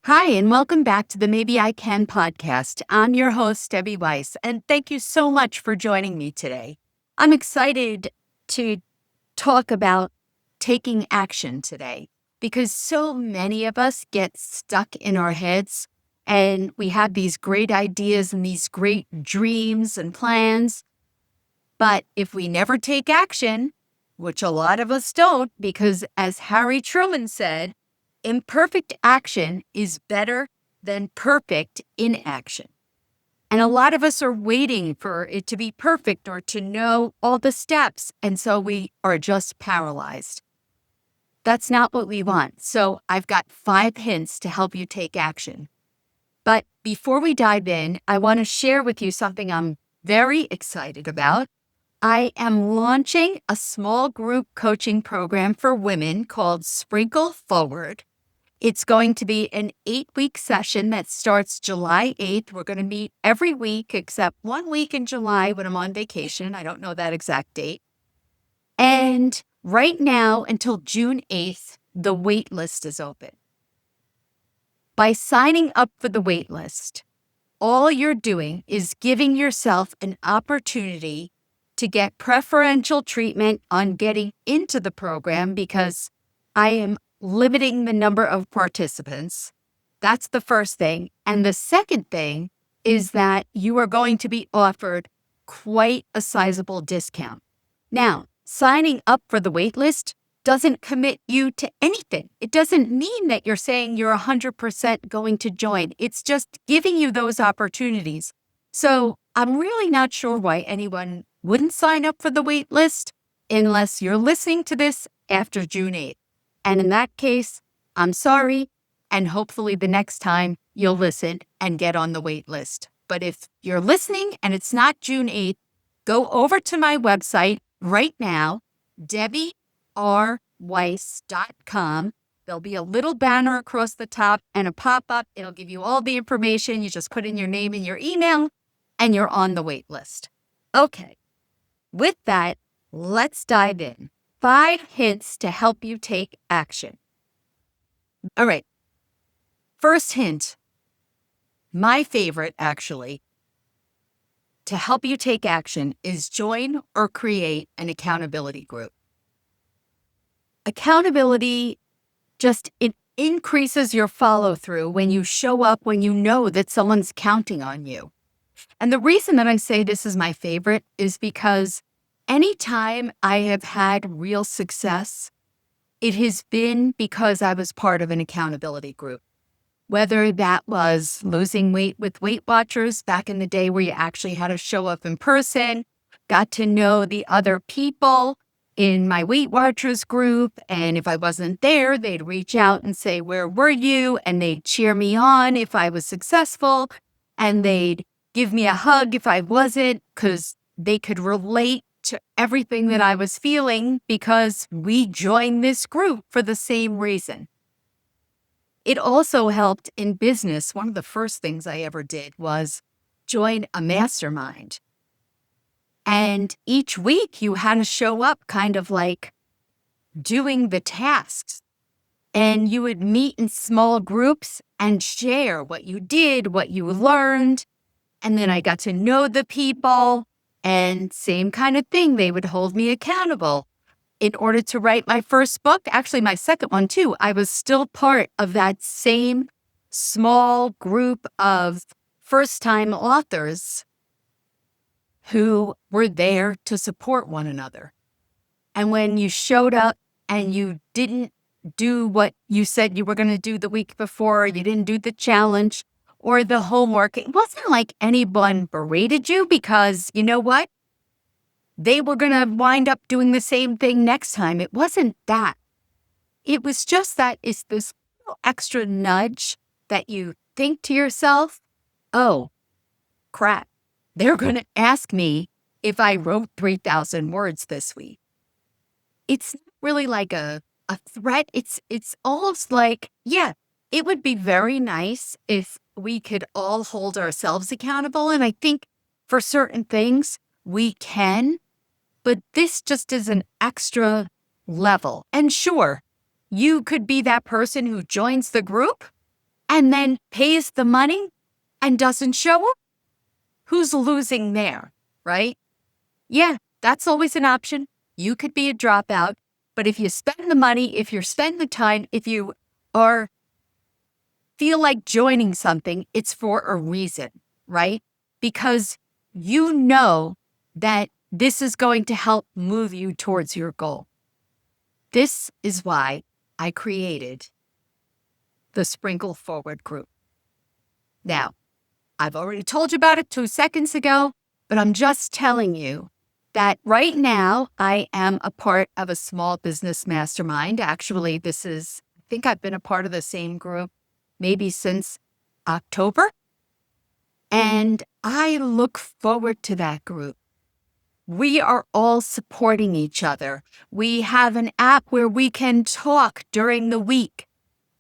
Hi, and welcome back to the Maybe I Can podcast. I'm your host, Debbie Weiss, and thank you so much for joining me today. I'm excited to talk about taking action today because so many of us get stuck in our heads and we have these great ideas and these great dreams and plans. But if we never take action, which a lot of us don't, because as Harry Truman said, imperfect action is better than perfect inaction. And a lot of us are waiting for it to be perfect or to know all the steps. And so we are just paralyzed. That's not what we want. So I've got 5 hints to help you take action. But before we dive in, I want to share with you something I'm very excited about. I am launching a small group coaching program for women called Sprinkle Forward. It's going to be an 8-week session that starts July 8th. We're going to meet every week except 1 week in July when I'm on vacation. I don't know that exact date. And right now until June 8th, the wait list is open. By signing up for the wait list, all you're doing is giving yourself an opportunity to get preferential treatment on getting into the program because I am limiting the number of participants. That's the first thing. And the second thing is that you are going to be offered quite a sizable discount. Now, signing up for the wait list doesn't commit you to anything. It doesn't mean that you're saying you're 100% going to join. It's just giving you those opportunities. So I'm really not sure why anyone wouldn't sign up for the wait list unless you're listening to this after June 8th. And in that case, I'm sorry, and hopefully the next time you'll listen and get on the wait list. But if you're listening and it's not June 8th, go over to my website right now, DebbieRWeiss.com. There'll be a little banner across the top and a pop-up. It'll give you all the information. You just put in your name and your email, and you're on the wait list. Okay, with that, let's dive in. 5 hints to help you take action. All right, first hint, my favorite actually, to help you take action is join or create an accountability group. Accountability it increases your follow-through when you show up, when you know that someone's counting on you. And the reason that I say this is my favorite is because anytime I have had real success, it has been because I was part of an accountability group. Whether that was losing weight with Weight Watchers back in the day where you actually had to show up in person, got to know the other people in my Weight Watchers group. And if I wasn't there, they'd reach out and say, "Where were you?" And they'd cheer me on if I was successful. And they'd give me a hug if I wasn't, because they could relate to everything that I was feeling because we joined this group for the same reason. It also helped in business. One of the first things I ever did was join a mastermind. And each week you had to show up kind of like doing the tasks. And you would meet in small groups and share what you did, what you learned. And then I got to know the people, and same kind of thing. They would hold me accountable. In order to write my first book, actually my second one too, I was still part of that same small group of first-time authors who were there to support one another. And when you showed up and you didn't do what you said you were going to do the week before, you didn't do the challenge or the homework, it wasn't like anyone berated you because you know what? They were going to wind up doing the same thing next time. It wasn't that. It was just that it's this little extra nudge that you think to yourself, oh, crap, they're going to ask me if I wrote 3,000 words this week. It's not really like a threat. It's almost like, yeah, it would be very nice if we could all hold ourselves accountable. And I think for certain things we can. But this just is an extra level. And sure, you could be that person who joins the group and then pays the money and doesn't show up, who's losing there, right? Yeah, that's always an option. You could be a dropout, but if you spend the money, if you spend the time, if you are feel like joining something, it's for a reason, right? Because you know that this is going to help move you towards your goal. This is why I created the Sprinkle Forward group. Now, I've already told you about it 2 seconds ago, but I'm just telling you that right now I am a part of a small business mastermind. Actually, I think I've been a part of the same group maybe since October. And I look forward to that group. We are all supporting each other. We have an app where we can talk during the week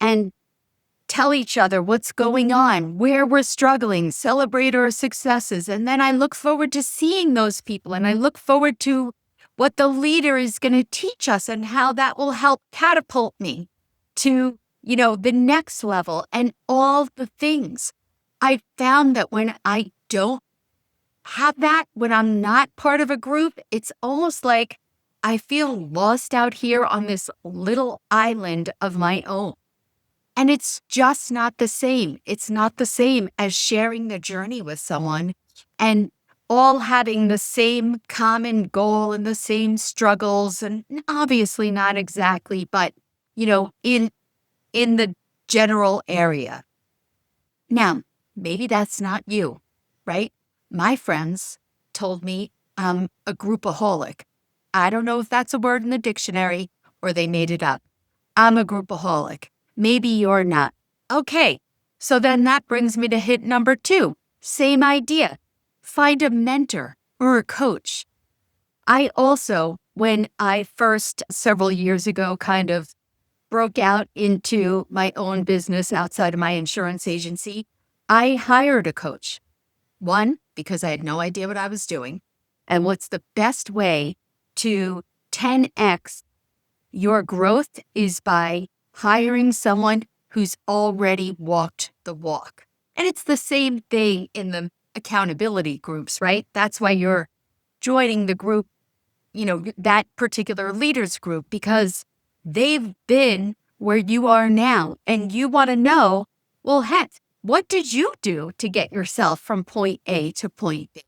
and tell each other what's going on, where we're struggling, celebrate our successes. And then I look forward to seeing those people. And I look forward to what the leader is going to teach us and how that will help catapult me to, the next level and all the things. I found that when I don't have that, when I'm not part of a group, it's almost like I feel lost out here on this little island of my own. And it's just not the same. It's not the same as sharing the journey with someone and all having the same common goal and the same struggles. And obviously not exactly, but, in the general area. Now, maybe that's not you, right? My friends told me I'm a groupaholic. I don't know if that's a word in the dictionary or they made it up. I'm a groupaholic. Maybe you're not. Okay, so then that brings me to hit number 2. Same idea. Find a mentor or a coach. I also, when I first, several years ago, kind of broke out into my own business outside of my insurance agency, I hired a coach. 1, because I had no idea what I was doing. And what's the best way to 10x your growth is by hiring someone who's already walked the walk. And it's the same thing in the accountability groups, right? That's why you're joining the group, that particular leaders group, because they've been where you are now. And you want to know, well, heck, what did you do to get yourself from point A to point B?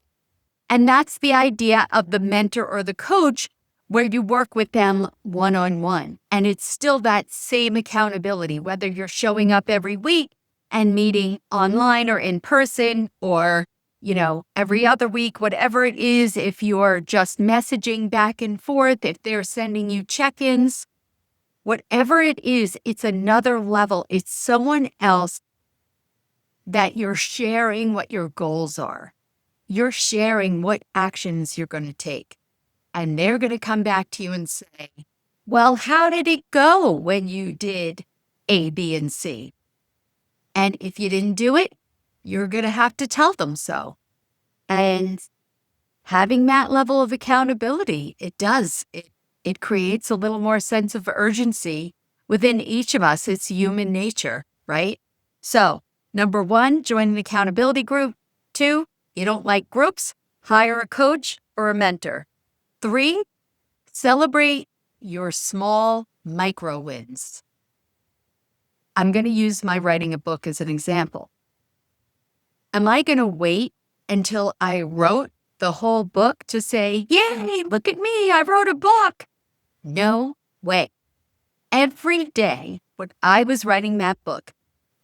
And that's the idea of the mentor or the coach, where you work with them one-on-one. And it's still that same accountability, whether you're showing up every week and meeting online or in person or, every other week, whatever it is, if you're just messaging back and forth, if they're sending you check-ins, whatever it is, it's another level. It's someone else that you're sharing what your goals are. You're sharing what actions you're going to take. And they're going to come back to you and say, well, how did it go when you did A, B, and C? And if you didn't do it, you're going to have to tell them so. And having that level of accountability, it creates a little more sense of urgency within each of us. It's human nature, right? So, number 1, join an accountability group. 2, you don't like groups, hire a coach or a mentor. 3, celebrate your small micro wins. I'm going to use my writing a book as an example. Am I going to wait until I wrote the whole book to say, yay, look at me, I wrote a book? No way. Every day when I was writing that book,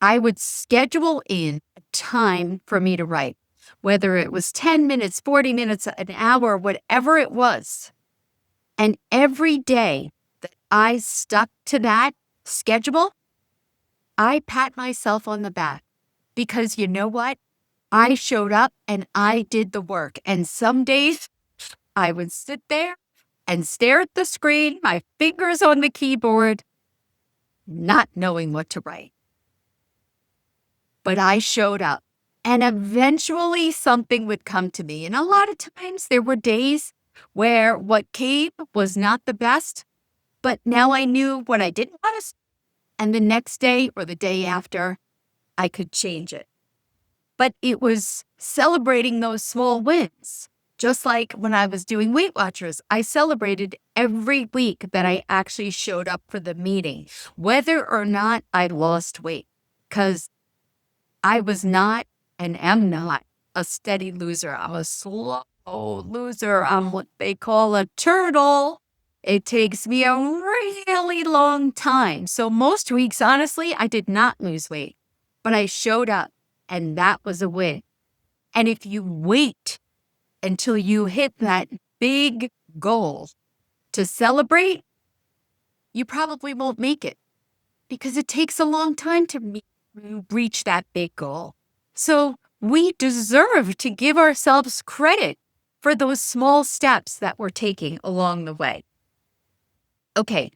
I would schedule in a time for me to write, whether it was 10 minutes, 40 minutes, an hour, whatever it was. And every day that I stuck to that schedule, I pat myself on the back because you know what? I showed up and I did the work. And some days I would sit there and stare at the screen, my fingers on the keyboard, not knowing what to write. But I showed up and eventually something would come to me. And a lot of times there were days where what came was not the best, but now I knew what I didn't want to. And the next day or the day after, I could change it. But it was celebrating those small wins. Just like when I was doing Weight Watchers, I celebrated every week that I actually showed up for the meeting, whether or not I lost weight, because I was not and am not a steady loser. I'm a slow loser. I'm what they call a turtle. It takes me a really long time. So most weeks, honestly, I did not lose weight, but I showed up, and that was a win. And if you wait until you hit that big goal to celebrate, you probably won't make it, because it takes a long time to reach that big goal. So we deserve to give ourselves credit for those small steps that we're taking along the way. Okay,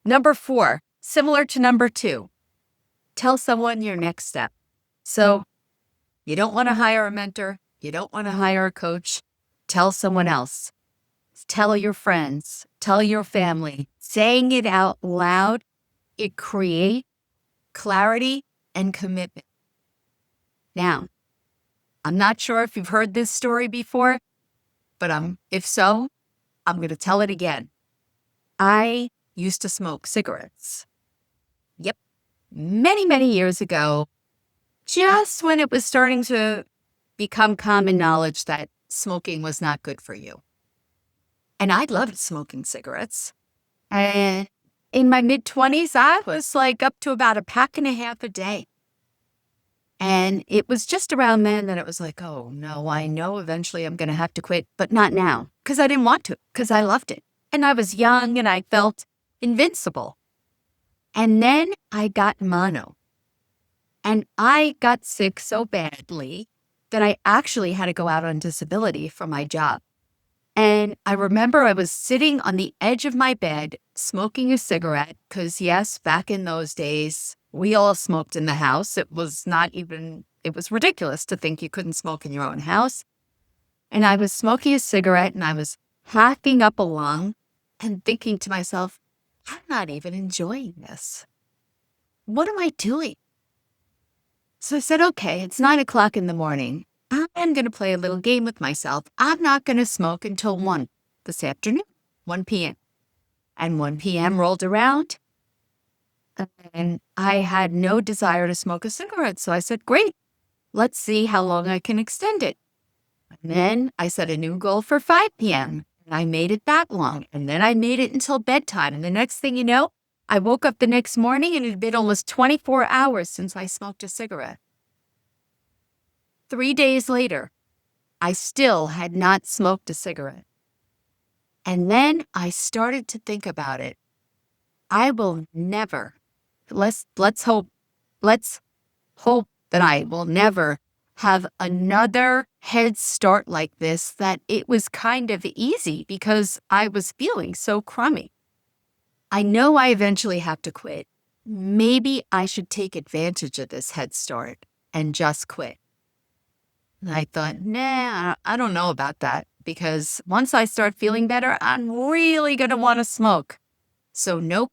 number 4, similar to number 2, tell someone your next step. So you don't want to hire a mentor, you don't want to hire a coach, tell someone else. Tell your friends, tell your family. Saying it out loud, it creates clarity and commitment. Now, I'm not sure if you've heard this story before, but if so, I'm going to tell it again. I used to smoke cigarettes. Yep. Many, many years ago, just when it was starting to become common knowledge that smoking was not good for you. And I loved smoking cigarettes. And in my mid-20s, I was like up to about a pack and a half a day. And it was just around then that it was like, oh no, I know eventually I'm going to have to quit, but not now, because I didn't want to, because I loved it. And I was young and I felt invincible. And then I got mono. And I got sick so badly that I actually had to go out on disability from my job. And I remember I was sitting on the edge of my bed smoking a cigarette, because yes, back in those days, we all smoked in the house. It was ridiculous to think you couldn't smoke in your own house. And I was smoking a cigarette and I was hacking up a lung and thinking to myself, I'm not even enjoying this. What am I doing? So I said, okay, it's 9 o'clock in the morning. I'm going to play a little game with myself. I'm not going to smoke until 1 this afternoon, 1 p.m. And 1 p.m. rolled around, and I had no desire to smoke a cigarette. So I said, great, let's see how long I can extend it. And then I set a new goal for 5 p.m. and I made it that long. And then I made it until bedtime. And the next thing you know, I woke up the next morning and it had been almost 24 hours since I smoked a cigarette. 3 days later, I still had not smoked a cigarette. And then I started to think about it. I will never, let's hope that I will never have another head start like this, that it was kind of easy because I was feeling so crummy. I know I eventually have to quit. Maybe I should take advantage of this head start and just quit. And I thought, nah, I don't know about that, because once I start feeling better, I'm really going to want to smoke. So nope,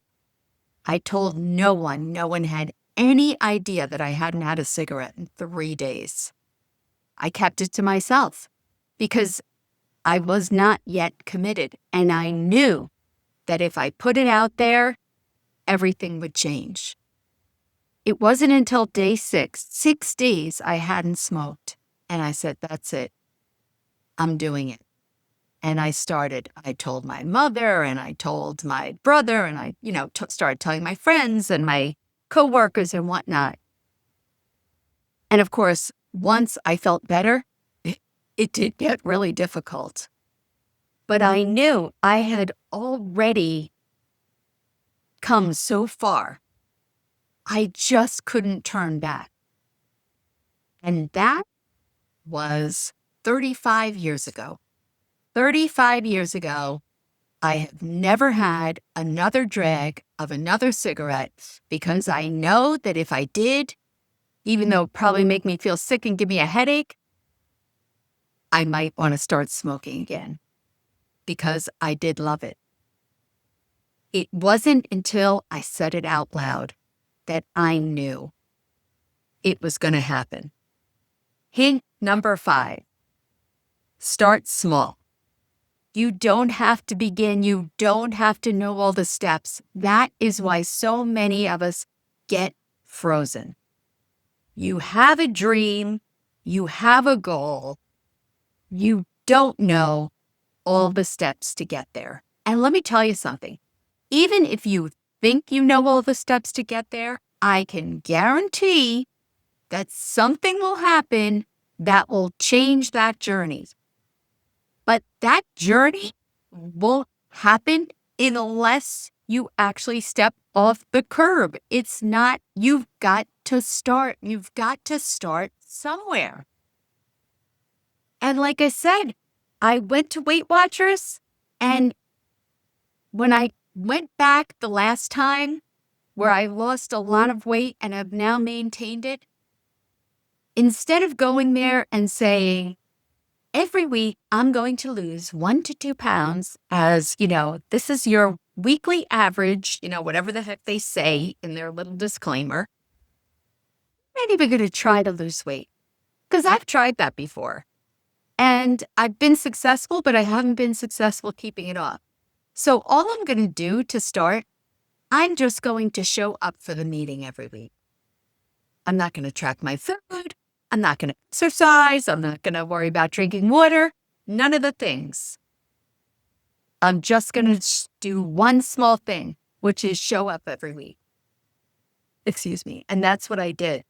I told no one. No one had any idea that I hadn't had a cigarette in 3 days. I kept it to myself because I was not yet committed. And I knew that if I put it out there, everything would change. It wasn't until day 6 days I hadn't smoked. And I said, that's it. I'm doing it. And I started. I told my mother and I told my brother and I, started telling my friends and my coworkers and whatnot. And of course, once I felt better, it did get really difficult. But I knew I had already come so far. I just couldn't turn back. And that was 35 years ago. 35 years ago, I have never had another drag of another cigarette, because I know that if I did, even though it probably make me feel sick and give me a headache, I might want to start smoking again, because I did love it. It wasn't until I said it out loud that I knew. it was going to happen. Hint number 5, start small. You don't have to begin. You don't have to know all the steps. That is why so many of us get frozen. You have a dream. You have a goal. You don't know all the steps to get there. And let me tell you something. Even if you think you know all the steps to get there, I can guarantee that something will happen that will change that journey. But that journey won't happen unless you actually step off the curb. It's not, you've got to start. You've got to start somewhere. And like I said, I went to Weight Watchers, and when I went back the last time where I lost a lot of weight and have now maintained it, instead of going there and saying, every week I'm going to lose 1 to 2 pounds as, this is your weekly average, whatever the heck they say in their little disclaimer, I'm not even going to try to lose weight, because I've tried that before. And I've been successful, but I haven't been successful keeping it off. So all I'm going to do to start, I'm just going to show up for the meeting every week. I'm not going to track my food. I'm not going to exercise. I'm not going to worry about drinking water. None of the things. I'm just going to do one small thing, which is show up every week. And that's what I did.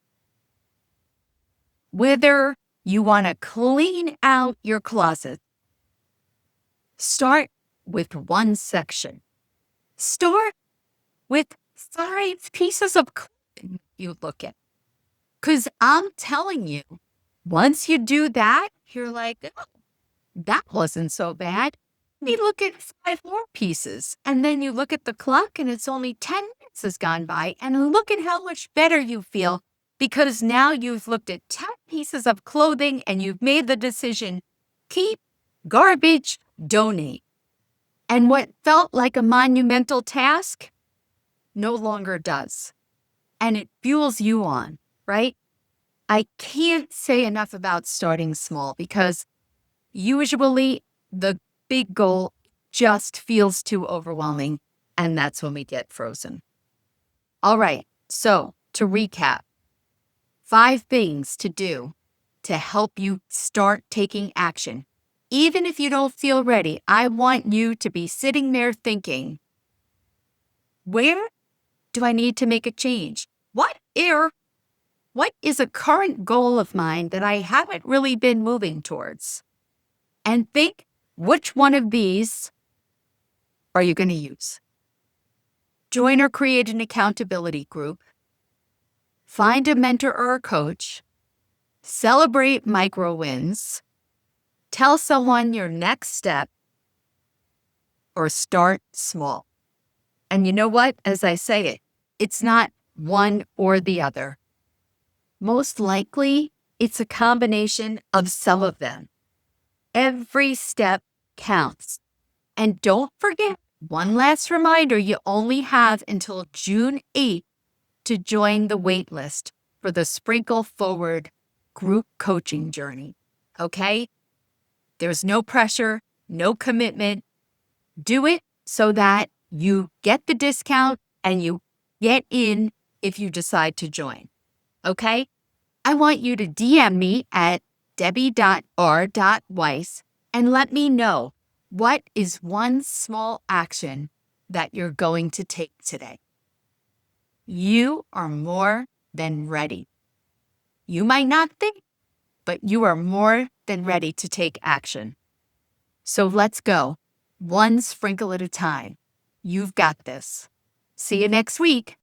Whether you want to clean out your closet, start with one section. Start with 5 pieces of clothing you look at. Because I'm telling you, once you do that, you're like, oh, that wasn't so bad. You look at 5 more pieces, and then you look at the clock, and it's only 10 minutes has gone by, and look at how much better you feel, because now you've looked at 10 pieces of clothing, and you've made the decision, keep, garbage, donate. And what felt like a monumental task no longer does. And it fuels you on, right? I can't say enough about starting small, because usually the big goal just feels too overwhelming, and that's when we get frozen. All right, so to recap, 5 things to do to help you start taking action. Even if you don't feel ready, I want you to be sitting there thinking, where do I need to make a change? What is a current goal of mine that I haven't really been moving towards? And think, which one of these are you going to use? Join or create an accountability group. Find a mentor or a coach. Celebrate micro wins. Tell someone your next step, or start small. And you know what? As I say it, it's not one or the other. Most likely, it's a combination of some of them. Every step counts. And don't forget, one last reminder, you only have until June 8th to join the wait list for the Sprinkle Forward group coaching journey. Okay? There's no pressure, no commitment. Do it so that you get the discount and you get in if you decide to join. Okay? I want you to DM me at debbie.r.weiss and let me know, what is one small action that you're going to take today? You are more than ready. You might not think, but you are more than ready to take action. So let's go, one sprinkle at a time. You've got this. See you next week.